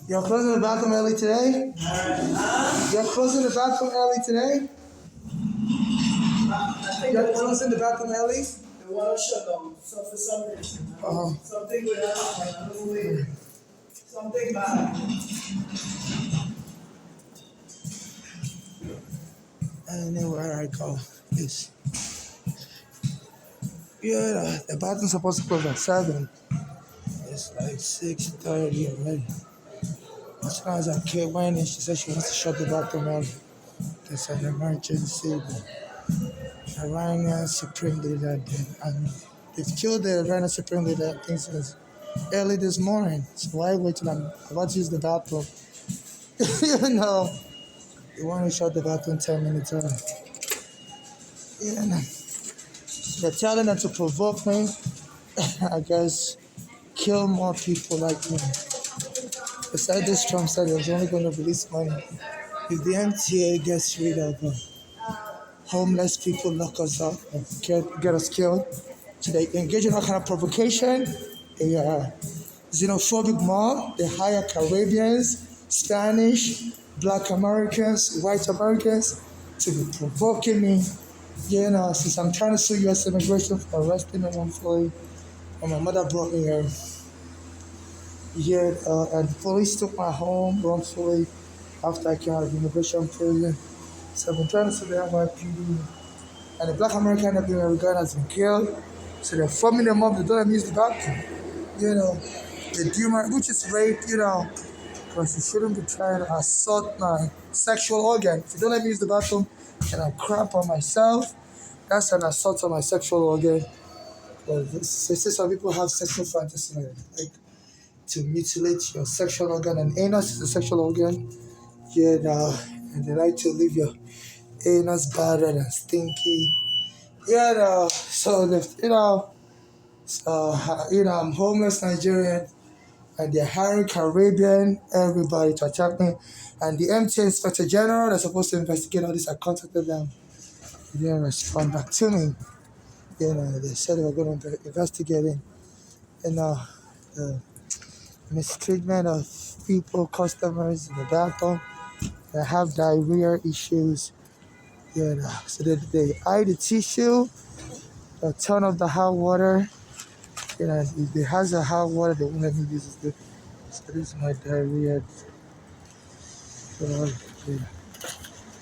You're closing the bathroom early today? You're closing the bathroom early today? You're closing the bathroom early? The water shut down. So for some reason, something will happen. I don't know. Something bad. I don't know where I go. Yes. Yeah, the bathroom's supposed to close at 7. It's like 6:30 already. As soon as I came in, and she said she wants to shut the bathroom early. It's an emergency. But the Rhino Supreme Leader did. And they've killed the Rhino Supreme Leader, I think since early this morning. So why wait till I'm about to use the bathroom? You know, they want to shut the bathroom 10 minutes early. Yeah, no. They're telling them to provoke me. I guess kill more people like me. Besides this, Trump said he was only going to release money if the MTA gets rid of homeless people, lock us up, and get us killed. So they engage in all kind of provocation. They are xenophobic mob. They hire Caribbeans, Spanish, Black Americans, White Americans to be provoking me. You know, since I'm trying to sue U.S. immigration for arresting me wrongfully, and my mother brought me here. Yeah, and the police took my home wrongfully after I came out of immigration prison. So I've been trying to sue the NYPD. And the Black American gun has been killed. So they're forming them up. They don't let me use the bathroom. You know, they do my, which is rape, you know, because you shouldn't be trying to assault my sexual organ. If you don't let me use the bathroom and I crap on myself, that's an assault on my sexual organ. They say some people have sexual fantasy, like to mutilate your sexual organ, and anus is a sexual organ. You know, and they like to leave your anus battered and stinky. You know, so I'm homeless Nigerian, and they're hiring Caribbean, everybody to attack me. And the MTA Inspector General that's supposed to investigate all this, I contacted them. They didn't respond back to me. You know, they said they were going to investigate it. The mistreatment of people, customers in the bathroom that have diarrhea issues. You know, so they eye the tissue, they turn off the hot water. You know, if it has a hot water, they won't let me use it. So this is my diarrhea. Yeah.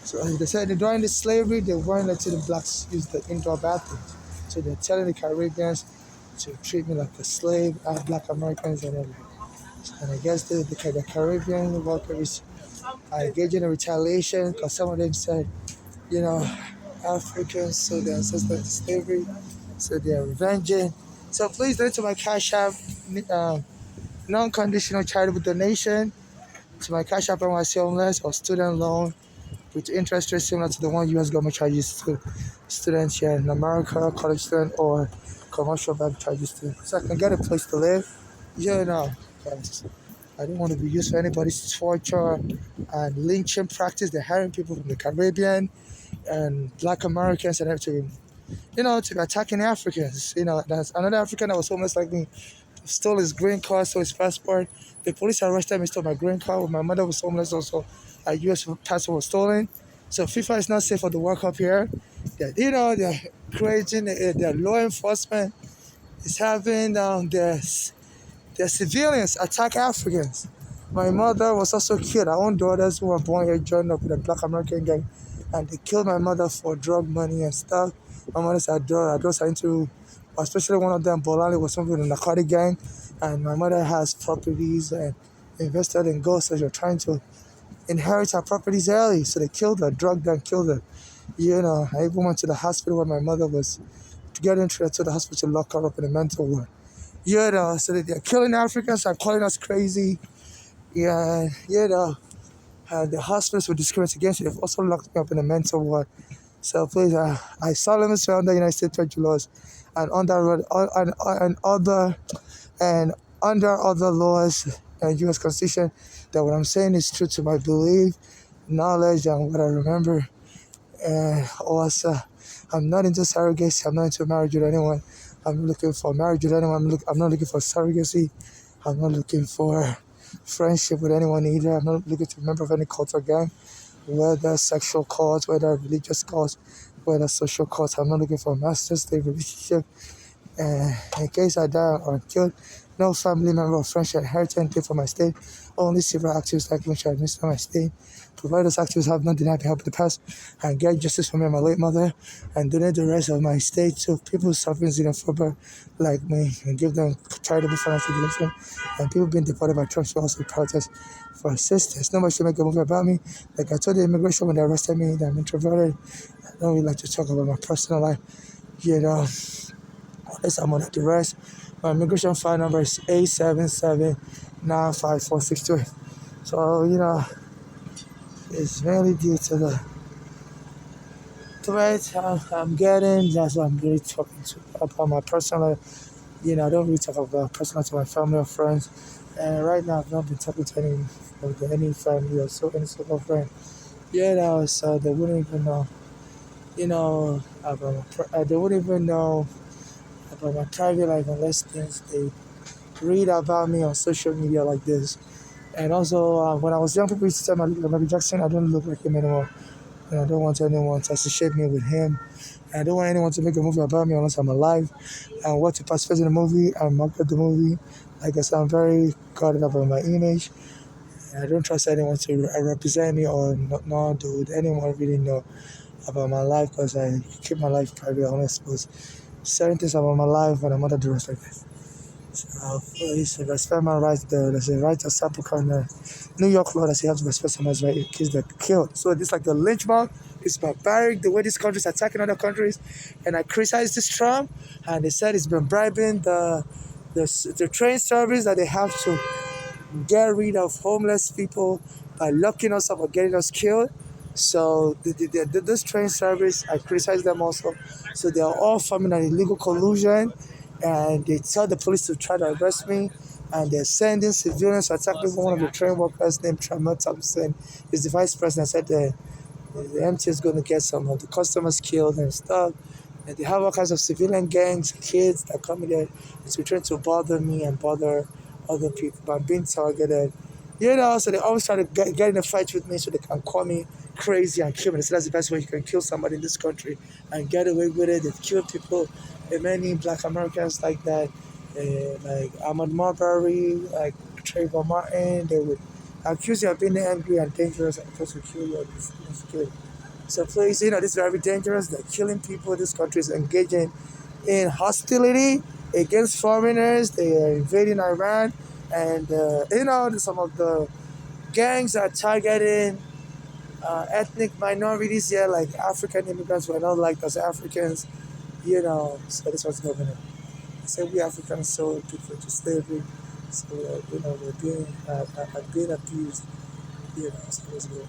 So they said that during the slavery, they weren't letting the blacks use the indoor bathrooms. So they're telling the Caribbeans to treat me like a slave, Black Americans and everything. And I guess the Caribbean workers are engaging in retaliation because some of them said, you know, Africans, so their ancestors to slavery, so they're revenging. So please donate to my Cash App, non-conditional charitable donation to my Cash App NYC Homeless or student loan with interest rate similar to the one U.S. government charges to students here in America, college student or commercial bank charges to, so I can get a place to live. You know, guys, I don't want to be used for anybody's torture and lynching practice. They're hiring people from the Caribbean and Black Americans and everything, you know, to be attacking Africans. You know, that's another African that was homeless like me, stole his green card, stole his passport. The police arrested me, stole my green card. My mother was homeless also. A U.S. passport was stolen. So FIFA is not safe for the World Cup here. They're creating, their law enforcement is having their civilians attack Africans. My mother was also killed. Her own daughters who were born here joined up with a Black American gang, and they killed my mother for drug money and stuff. My mother's a drug. Are into, especially one of them, Bolali, was something with a narcotic gang, and my mother has properties and invested in gold, so they're trying to inherit her properties early. So they killed her, drugged her, and killed her. You know, I even went to the hospital where my mother was to get into to the hospital to lock her up in a mental ward. You know, so they're killing Africans and calling us crazy. Yeah, you know, and the hospitals were discriminating against me. They've also locked me up in a mental ward. So please, I solemnly swear under United States federal laws and and under other laws and U.S. Constitution that what I'm saying is true to my belief, knowledge, and what I remember. And also, I'm not into surrogacy. I'm not into marriage with anyone. I'm not looking for marriage with anyone. I'm not looking for surrogacy. I'm not looking for friendship with anyone either. I'm not looking to be a member of any cult or gang, whether sexual cult, whether religious cult, whether social cult. I'm not looking for a master-slave relationship. In case I die or killed, no family member or friend shall inherit anything from my state. Only civil activists like me shall administer my state. Provided those activists have not denied me help in the past, and get justice for me and my late mother, and donate the rest of my estate to people suffering xenophobia like me, and give them charitable financial donation, and people being deported by Trump should also protest for assistance. Nobody should make a movie about me. Like I told the immigration when they arrested me, that I'm introverted. I don't really like to talk about my personal life, you know. Unless I'm under arrest. My immigration file number is A77954628. So, it's mainly due to the threat I'm getting. That's why I'm really talking about my personal life. I don't really talk about personal to my family or friends. And right now, I've not been talking to any family or any sort of friend. So they wouldn't even know, they wouldn't even know about my private life unless things they read about me on social media like this. And also, when I was young, people used to tell me I look like Michael Jackson. I don't look like him anymore. And I don't want anyone to associate me with him. And I don't want anyone to make a movie about me unless I'm alive. And what to participate in the movie and market the movie. Like I said, I'm very guarded about my image. And I don't trust anyone to represent me or nor do anyone really know about my life because I keep my life private. I don't expose certain things about my life when I'm under duress like this. So please respect my rights. There's a right to sepulchre in the New York law that you have to respect someone's right in case they're killed. So this like the lynch mob. It's barbaric the way these countries are attacking other countries. And I criticized this Trump and they said it's been bribing the train service that they have to get rid of homeless people by locking us up or getting us killed. So this train service, I criticize them also. So they are all forming an illegal collusion, and they tell the police to try to arrest me, and they're sending civilians to attack me. One of the train workers named Tramel Thompson is the vice president. Said the MT is going to get some of the customers killed and stuff. And they have all kinds of civilian gangs, kids that come in there. It's trying to bother me and bother other people. But I'm being targeted. So they always try to get in a fight with me so they can call me crazy and kill me. So that's the best way you can kill somebody in this country and get away with it. They've killed people, many black Americans like that, like Ahmaud Marbury, like Trayvon Martin. They would accuse you of being angry and dangerous and supposed to kill you. So please, this is very dangerous. They're killing people. This country is engaging in hostility against foreigners. They are invading Iran. And, some of the gangs are targeting ethnic minorities here, like African immigrants who are not like us Africans, so this was going on. I said we Africans sold people to slavery, so, we're being abused, so it's good.